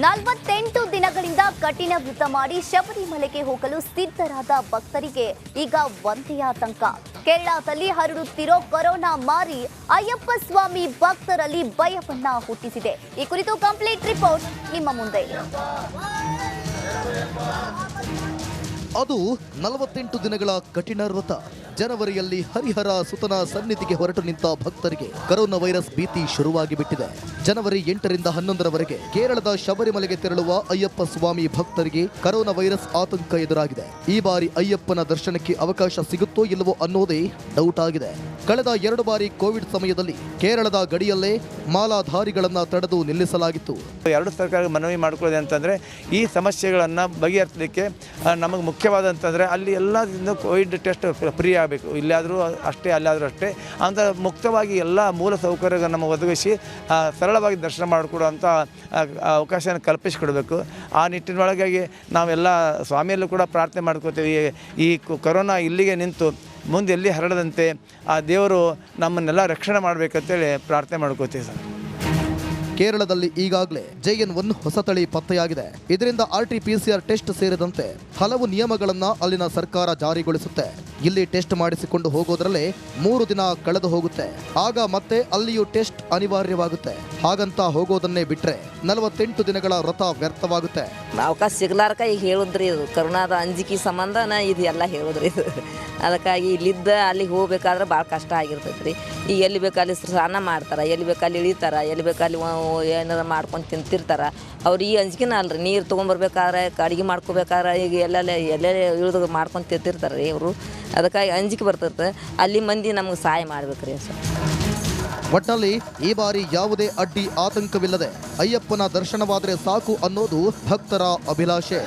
48 ದಿನಗಳಿಂದ ಕಠಿಣ ವ್ರತ ಮಾಡಿ ಶಬರಿಮಲೆಗೆ ಹೋಗಲು ಸಿದ್ಧರಾದ ಭಕ್ತರಿಗೆ ಈಗ ಒಂದೇ ಆತಂಕ. ಕೇರಳದಲ್ಲಿ ಹರಡುತ್ತಿರೋ ಕೊರೋನಾ ಮಾರಿ ಅಯ್ಯಪ್ಪ ಸ್ವಾಮಿ ಭಕ್ತರಲ್ಲಿ ಭಯವನ್ನ ಹುಟ್ಟಿಸಿದೆ. ಈ ಕುರಿತು ಕಂಪ್ಲೀಟ್ ರಿಪೋರ್ಟ್ ನಿಮ್ಮ ಮುಂದೆ. ಅದು 48 ದಿನಗಳ ಕಠಿಣ ವ್ರತ. ಜನವರಿಯಲ್ಲಿ ಹರಿಹರ ಸುತನ ಸನ್ನಿಧಿಗೆ ಹೊರಟು ನಿಂತ ಭಕ್ತರಿಗೆ ಕರೋನಾ ವೈರಸ್ ಭೀತಿ ಶುರುವಾಗಿ ಬಿಟ್ಟಿದೆ. ಜನವರಿ 8ರಿಂದ 11ರವರೆಗೆ ಕೇರಳದ ಶಬರಿಮಲೆಗೆ ತೆರಳುವ ಅಯ್ಯಪ್ಪ ಸ್ವಾಮಿ ಭಕ್ತರಿಗೆ ಕರೋನಾ ವೈರಸ್ ಆತಂಕ ಎದುರಾಗಿದೆ. ಈ ಬಾರಿ ಅಯ್ಯಪ್ಪನ ದರ್ಶನಕ್ಕೆ ಅವಕಾಶ ಸಿಗುತ್ತೋ ಇಲ್ಲವೋ ಅನ್ನೋದೇ ಡೌಟ್ ಆಗಿದೆ. ಕಳೆದ 2 ಬಾರಿ ಕೋವಿಡ್ ಸಮಯದಲ್ಲಿ ಕೇರಳದ ಗಡಿಯಲ್ಲೇ ಮಾಲಾಧಾರಿಗಳನ್ನ ತಡೆದು ನಿಲ್ಲಿಸಲಾಗಿತ್ತು. ಎರಡು ಸರ್ಕಾರ ಮನವಿ ಮಾಡಿಕೊಳ್ಳೋದು ಅಂತಂದರೆ ಈ ಸಮಸ್ಯೆಗಳನ್ನು ಬಗೆಹರಿಸಲಿಕ್ಕೆ ನಮಗೆ ಮುಖ್ಯವಾದಂತಂದರೆ ಅಲ್ಲಿ ಎಲ್ಲದಿಂದ ಕೋವಿಡ್ ಟೆಸ್ಟ್ ಫ್ರೀ ಆಗಬೇಕು. ಇಲ್ಲಾದರೂ ಅಷ್ಟೇ, ಅಲ್ಲಾದರೂ ಅಷ್ಟೇ ಅಂತ ಮುಕ್ತವಾಗಿ ಎಲ್ಲ ಮೂಲ ಸೌಕರ್ಯಗಳನ್ನು ನಮ್ಮ ಒದಗಿಸಿ ಸರಳವಾಗಿ ದರ್ಶನ ಮಾಡಿಕೊಡುವಂಥ ಅವಕಾಶನ ಕಲ್ಪಿಸಿಕೊಡಬೇಕು. ಆ ನಿಟ್ಟಿನೊಳಗಾಗಿ ನಾವೆಲ್ಲ ಸ್ವಾಮಿಯಲ್ಲೂ ಕೂಡ ಪ್ರಾರ್ಥನೆ ಮಾಡ್ಕೋತೀವಿ. ಈ ಕೊರೋನಾ ಇಲ್ಲಿಗೆ ನಿಂತು ಮುಂದೆ ಎಲ್ಲಿ ಹರಡದಂತೆ ಆ ದೇವರು ನಮ್ಮನ್ನೆಲ್ಲ ರಕ್ಷಣೆ ಮಾಡಬೇಕಂತೇಳಿ ಪ್ರಾರ್ಥನೆ ಮಾಡ್ಕೋತೀವಿ ಸರ್. ಕೇರಳದಲ್ಲಿ ಈಗಾಗಲೇ JN1 ಹೊಸ ತಳಿ ಪತ್ತೆಯಾಗಿದೆ. ಇದರಿಂದ RT-PCR ಟೆಸ್ಟ್ ಸೇರಿದಂತೆ ಹಲವು ನಿಯಮಗಳನ್ನ ಅಲ್ಲಿನ ಸರ್ಕಾರ ಜಾರಿಗೊಳಿಸುತ್ತೆ. ಇಲ್ಲಿ ಟೆಸ್ಟ್ ಮಾಡಿಸಿಕೊಂಡು ಹೋಗೋದ್ರಲ್ಲೇ 3 ದಿನ ಕಳೆದು ಹೋಗುತ್ತೆ. ಆಗ ಮತ್ತೆ ಅಲ್ಲಿಯೂ ಟೆಸ್ಟ್ ಅನಿವಾರ್ಯವಾಗುತ್ತೆ. ಹಾಗಂತ ಹೋಗೋದನ್ನೇ ಬಿಟ್ರೆ 48 ದಿನಗಳ ವ್ರತ ವ್ಯರ್ಥವಾಗುತ್ತೆ. ಅವಕಾಶ ಸಿಗ್ಲಾರ್ಕ ಈಗ ಹೇಳಿದ್ರಿ, ಇದು ಕರೋನಾದ ಅಂಜಿಕೆ ಸಂಬಂಧನ ಇದು ಎಲ್ಲ ಹೇಳಿದ್ರಿ. ಇದು ಅದಕ್ಕಾಗಿ ಇಲ್ಲಿದ್ದ ಅಲ್ಲಿಗೆ ಹೋಗ್ಬೇಕಾದ್ರೆ ಭಾಳ ಕಷ್ಟ ಆಗಿರ್ತೈತೆ ರೀ. ಈಗ ಎಲ್ಲಿ ಬೇಕಲ್ಲಿ ಸ್ನಾನ ಮಾಡ್ತಾರೆ, ಎಲ್ಲಿ ಬೇಕಲ್ಲಿ ಇಳಿತಾರೆ, ಎಲ್ಲಿ ಬೇಕಲ್ಲಿ ಏನಾರ ಮಾಡ್ಕೊಂಡು ತಿಂತಿರ್ತಾರೆ. ಅವ್ರು ಈ ಅಂಜಿಕೆನ ಅಲ್ರಿ, ನೀರು ತೊಗೊಂಬರ್ಬೇಕಾದ್ರೆ ಅಡುಗೆ ಮಾಡ್ಕೋಬೇಕಾದ್ರೆ ಈಗ ಎಲ್ಲೆಲ್ಲೇ ಇಳಿದು ಮಾಡ್ಕೊಂಡು ತಿಂತಿರ್ತಾರೆ ರೀ ಇವರು. ಅದಕ್ಕಾಗಿ ಅಂಜಿಕೆ ಬರ್ತಿರ್ತದೆ. ಅಲ್ಲಿ ಮಂದಿ ನಮ್ಗೆ ಸಹಾಯ ಮಾಡ್ಬೇಕು ರೀ ಸರ್. ಒಟ್ಟಲ್ಲಿ ಈ ಬಾರಿ ಯಾವುದೇ ಅಡ್ಡಿ ಆತಂಕವಿಲ್ಲದೆ ಅಯ್ಯಪ್ಪನ ದರ್ಶನವಾದರೆ ಸಾಕು ಅನ್ನೋದು ಭಕ್ತರ ಅಭಿಲಾಷೆ.